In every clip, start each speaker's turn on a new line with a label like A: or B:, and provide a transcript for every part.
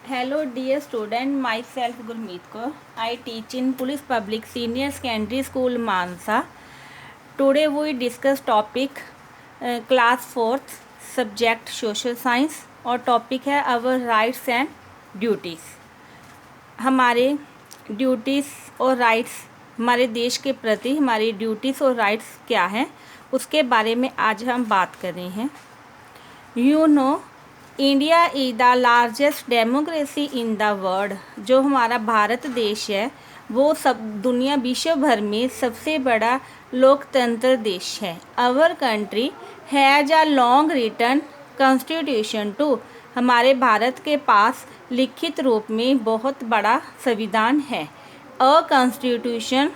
A: Hello dear student, myself Gurmeet Kaur. I teach in Police Public Senior Secondary School Mansa. Today we discuss topic class 4th subject social science और topic है our rights and duties. हमारे duties और rights, हमारे देश के प्रति हमारी duties और राइट्स क्या हैं उसके बारे में आज हम बात कर रहे हैं. You know India is the largest democracy in the world. जो हमारा भारत देश है वो सब दुनिया विश्व भर में सबसे बड़ा लोकतंत्र देश है. Our country has a long written constitution too. हमारे भारत के पास लिखित रूप में बहुत बड़ा संविधान है. A constitution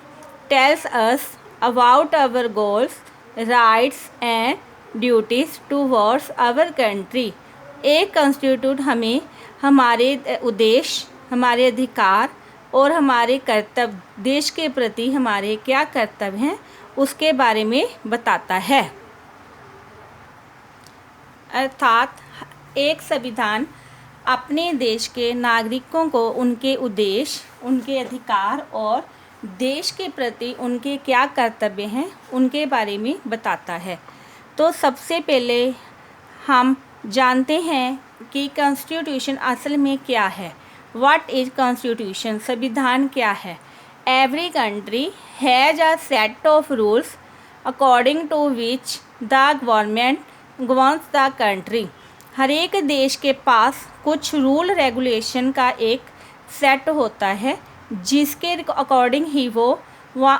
A: tells us about our goals, rights and duties towards our country. एक कॉन्स्टिट्यूट हमें हमारे उद्देश्य, हमारे अधिकार और हमारे कर्तव्य, देश के प्रति हमारे क्या कर्तव्य हैं उसके बारे में बताता है. अर्थात एक संविधान अपने देश के नागरिकों को उनके उद्देश्य, उनके अधिकार और देश के प्रति उनके क्या कर्तव्य हैं उनके बारे में बताता है. तो सबसे पहले हम जानते हैं कि कॉन्स्टिट्यूशन असल में क्या है. What is constitution? संविधान क्या है? Every country has a set of rules according to which the government governs the country. हर एक देश के पास कुछ रूल रेगुलेशन का एक सेट होता है जिसके अकॉर्डिंग ही वो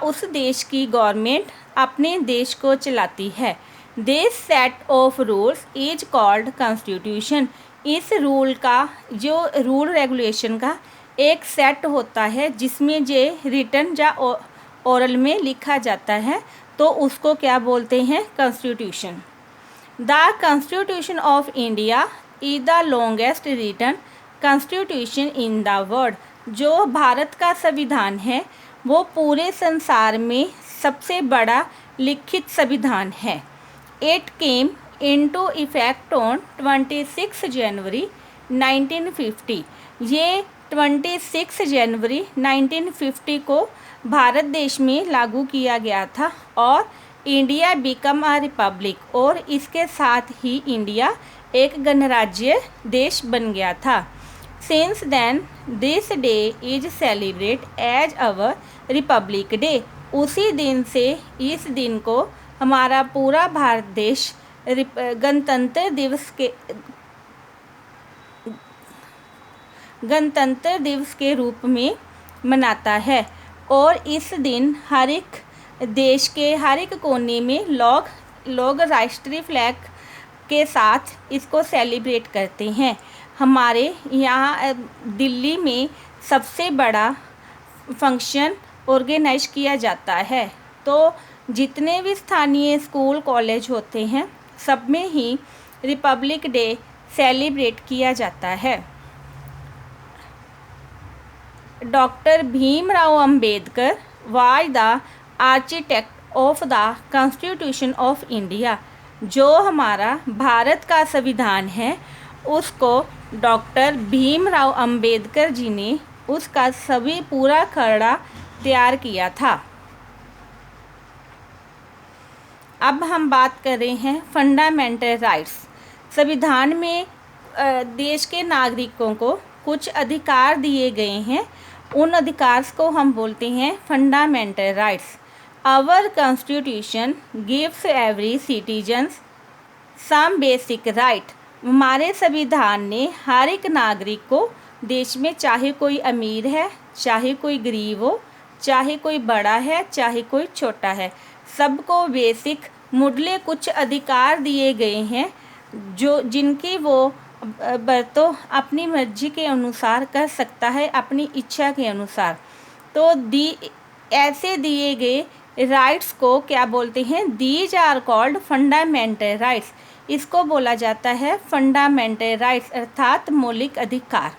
A: उस देश की गवर्नमेंट अपने देश को चलाती है. This set of rules is called constitution. इस रूल का, जो रूल रेगुलेशन का एक सेट होता है जिसमें जे रिटन या ओरल में लिखा जाता है तो उसको क्या बोलते हैं? Constitution. The constitution of India is the longest written constitution in the world. जो भारत का संविधान है वो पूरे संसार में सबसे बड़ा लिखित संविधान है. It came into effect on 26 जनवरी 1950. ये 26 जनवरी 1950 को भारत देश में लागू किया गया था और इंडिया बिकम अ रिपब्लिक, और इसके साथ ही इंडिया एक गणराज्य देश बन गया था. Since then this day is celebrate as our republic day. उसी दिन से इस दिन को हमारा पूरा भारत देश गणतंत्र दिवस के रूप में मनाता है. और इस दिन हर एक देश के हर एक कोने में लोग राष्ट्रीय फ्लैग के साथ इसको सेलिब्रेट करते हैं. हमारे यहाँ दिल्ली में सबसे बड़ा फंक्शन ऑर्गेनाइज किया जाता है. तो जितने भी स्थानीय स्कूल कॉलेज होते हैं सब में ही रिपब्लिक डे सेलिब्रेट किया जाता है. Doctor Bhimrao Ambedkar was the architect of the constitution of India. जो हमारा भारत का संविधान है उसको डॉक्टर भीमराव अंबेडकर जी ने उसका सभी पूरा खर्ड़ा तैयार किया था. अब हम बात कर रहे हैं फंडामेंटल राइट्स. संविधान में देश के नागरिकों को कुछ अधिकार दिए गए हैं. उन अधिकार को हम बोलते हैं fundamental rights. Our constitution gives every citizens some basic right. हमारे संविधान ने हर एक नागरिक को देश में, चाहे कोई अमीर है, चाहे कोई गरीब हो, चाहे कोई बड़ा है, चाहे कोई छोटा है, सबको बेसिक मुढले कुछ अधिकार दिए गए हैं जो जिनकी वो बरतों अपनी मर्जी के अनुसार कर सकता है, अपनी इच्छा के अनुसार. तो ऐसे दिए गए राइट्स को क्या बोलते हैं? These are called fundamental rights. इसको बोला जाता है फंडामेंटल राइट्स अर्थात मौलिक अधिकार.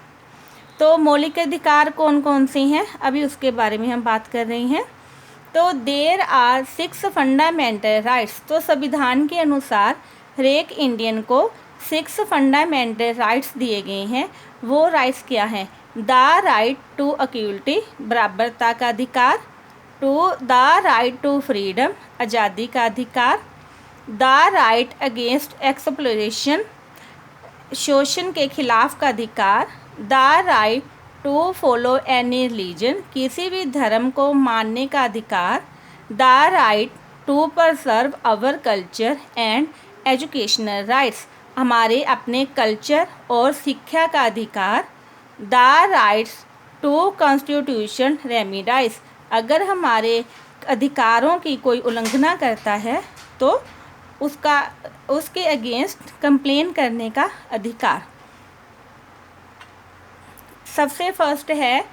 A: तो मौलिक अधिकार कौन कौन से हैं अभी उसके बारे में हम बात कर रहे हैं. तो देर आर 6 फंडामेंटल राइट्स. तो संविधान के अनुसार हर एक इंडियन को 6 फंडामेंटल राइट्स दिए गए हैं। वो राइट्स क्या हैं? द राइट टू इक्वलिटी, बराबरता का अधिकार, द राइट टू फ्रीडम, आज़ादी का अधिकार, द राइट अगेंस्ट एक्सप्लोरेशन, शोषण के खिलाफ का अधिकार, the right to follow any religion, किसी भी धर्म को मानने का अधिकार, the right to preserve our culture and educational rights, हमारे अपने कल्चर और शिक्षा का अधिकार, the rights to constitution remedies, अगर हमारे अधिकारों की कोई उल्लंघना करता है तो उसके अगेंस्ट कंप्लेन करने का अधिकार। सबसे फर्स्ट है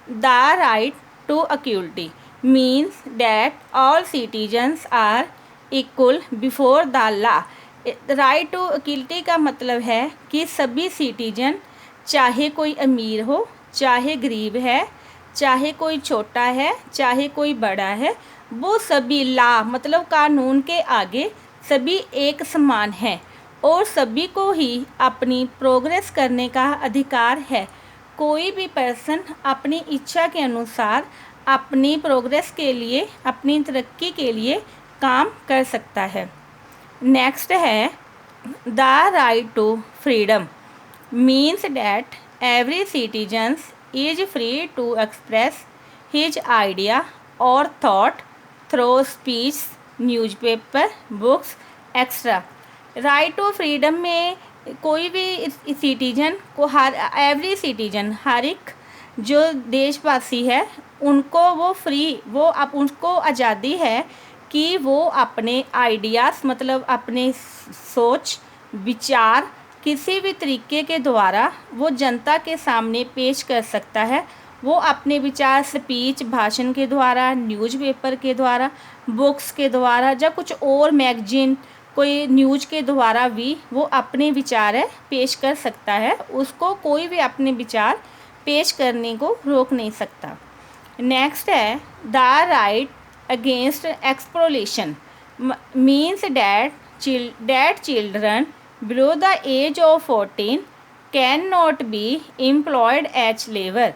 A: the right to equality, means that all citizens are equal before the law. Right to equality का मतलब है कि सभी सिटीजन, चाहे कोई अमीर हो, चाहे गरीब है, चाहे कोई छोटा है, चाहे कोई बड़ा है, वो सभी लॉ मतलब कानून के आगे सभी एक समान हैं और सभी को ही अपनी प्रोग्रेस करने का अधिकार है। कोई भी पर्सन अपनी इच्छा के अनुसार अपनी प्रोग्रेस के लिए, अपनी तरक्की के लिए काम कर सकता है। नेक्स्ट है the right to freedom, means that every citizens is free to express his idea और thought through speech, newspaper, books extra. Right to freedom में कोई भी सिटीजन को, एवरी सिटीजन, हर एक जो देशवासी है उनको वो फ्री, उनको आज़ादी है कि वो अपने आइडियाज़ मतलब अपने सोच विचार किसी भी तरीके के द्वारा वो जनता के सामने पेश कर सकता है। वो अपने विचार स्पीच, भाषण के द्वारा, न्यूज़पेपर के द्वारा, बुक्स के द्वारा, या कुछ और मैगजीन, कोई न्यूज़ के द्वारा भी वो अपने विचार है पेश कर सकता है। उसको कोई भी अपने विचार पेश करने को रोक नहीं सकता। नेक्स्ट है the right against exploration, means that children below the age of 14 can not be employed as labour.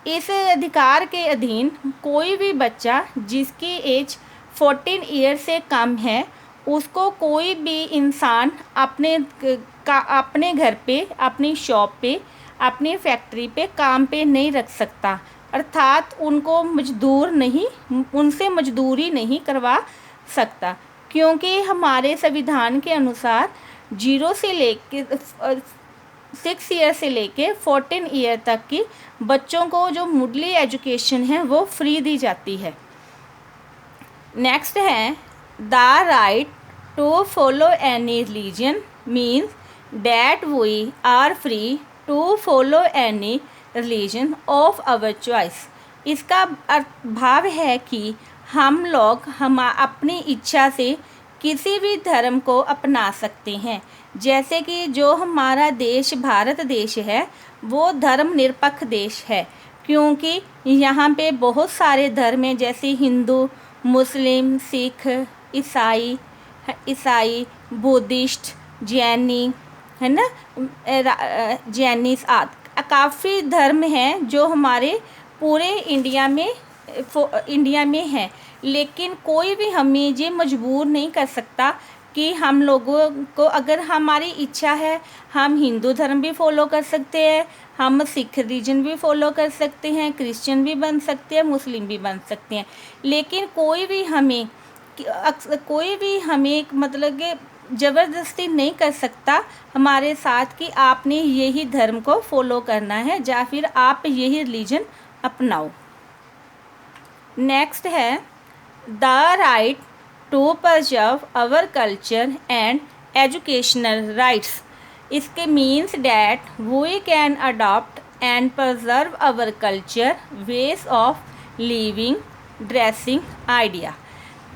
A: इस अधिकार के अधीन कोई भी बच्चा जिसकी एज 14 ईयर से कम है उसको कोई भी इंसान अपने घर पे, अपनी शॉप पे, अपनी फैक्ट्री पे काम पे नहीं रख सकता, अर्थात उनसे मजदूरी नहीं करवा सकता, क्योंकि हमारे संविधान के अनुसार 0 से लेके 6 ईयर से लेके 14 ईयर तक की बच्चों को जो मुढली एजुकेशन है वो फ्री दी जाती है। नेक्स्ट है the right to follow any religion, means that we are free to follow any religion of our choice. इसका भाव है कि हम लोग अपनी इच्छा से किसी भी धर्म को अपना सकते हैं। जैसे कि जो हमारा देश भारत देश है वो धर्मनिरपेक्ष देश है, क्योंकि यहाँ पे बहुत सारे धर्म हैं, जैसे हिंदू, मुस्लिम, सिख, ईसाई, बुद्धिस्ट, जैनी, है ना, जैनिस आदि काफ़ी धर्म हैं जो हमारे पूरे इंडिया में हैं। लेकिन कोई भी हमें ये मजबूर नहीं कर सकता कि हम लोगों को, अगर हमारी इच्छा है हम हिंदू धर्म भी फॉलो कर सकते हैं, हम सिख रिलीजन भी फॉलो कर सकते हैं, क्रिश्चियन भी बन सकते हैं, मुस्लिम भी बन सकते हैं। लेकिन कोई भी हमें मतलब कि ज़बरदस्ती नहीं कर सकता हमारे साथ कि आपने यही धर्म को फॉलो करना है या फिर आप यही रिलीजन अपनाओ। नेक्स्ट है the right to preserve our culture and educational rights. इसके means that we can adopt and preserve our culture, ways of living, dressing, idea.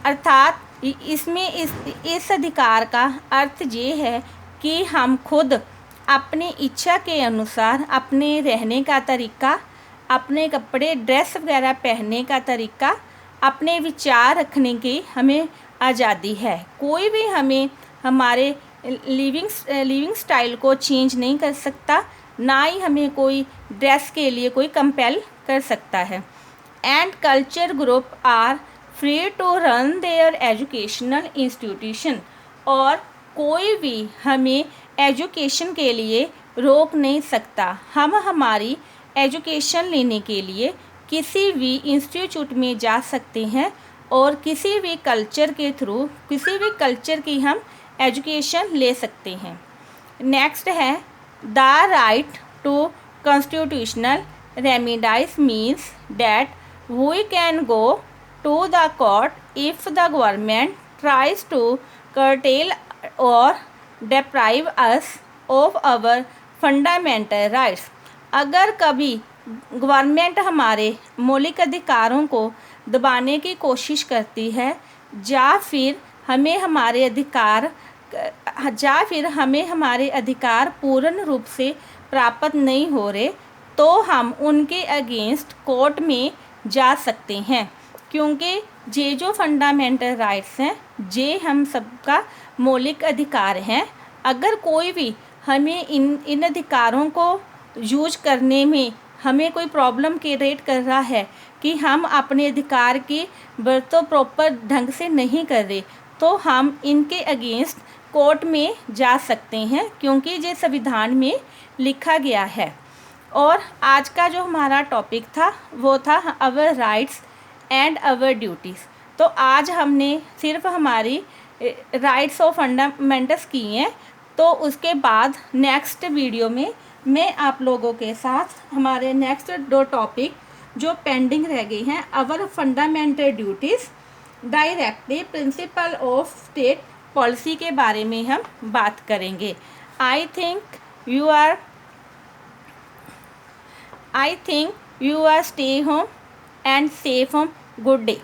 A: अर्थात इसमें इस अधिकार का अर्थ ये है कि हम खुद अपनी इच्छा के अनुसार अपने रहने का तरीका, अपने कपड़े, ड्रेस वगैरह पहनने का तरीका, अपने विचार रखने की हमें आज़ादी है। कोई भी हमें हमारे लिविंग स्टाइल को चेंज नहीं कर सकता, ना ही हमें कोई ड्रेस के लिए कोई कंपेल कर सकता है। And culture group are free to run their educational institution, और कोई भी हमें एजुकेशन के लिए रोक नहीं सकता। हम हमारी एजुकेशन लेने के लिए किसी भी इंस्टीट्यूट में जा सकते हैं और किसी भी कल्चर के थ्रू किसी भी कल्चर की हम एजुकेशन ले सकते हैं। नेक्स्ट है the right to constitutional remedies means that we can go to the court if the government tries to curtail or deprive us of our fundamental rights। अगर कभी गवर्नमेंट हमारे मौलिक अधिकारों को दबाने की कोशिश करती है या फिर हमें हमारे अधिकार पूर्ण रूप से प्राप्त नहीं हो रहे, तो हम उनके अगेंस्ट कोर्ट में जा सकते हैं, क्योंकि ये जो फंडामेंटल राइट्स हैं ये हम सबका मौलिक अधिकार हैं। अगर कोई भी हमें इन अधिकारों को यूज करने में हमें कोई प्रॉब्लम क्रिएट कर रहा है कि हम अपने अधिकार की वरतों प्रॉपर ढंग से नहीं कर रहे, तो हम इनके अगेंस्ट कोर्ट में जा सकते हैं, क्योंकि ये संविधान में लिखा गया है। और आज का जो हमारा टॉपिक था वो था अवर राइट्स एंड अवर ड्यूटीज़। तो आज हमने सिर्फ हमारी राइट्स और फंडामेंटल्स की हैं, तो उसके बाद नेक्स्ट वीडियो में मैं आप लोगों के साथ हमारे नेक्स्ट 2 टॉपिक जो पेंडिंग रह गई हैं, our fundamental duties, directive principle of state policy के बारे में हम बात करेंगे। I think you are stay home and safe home. Good day.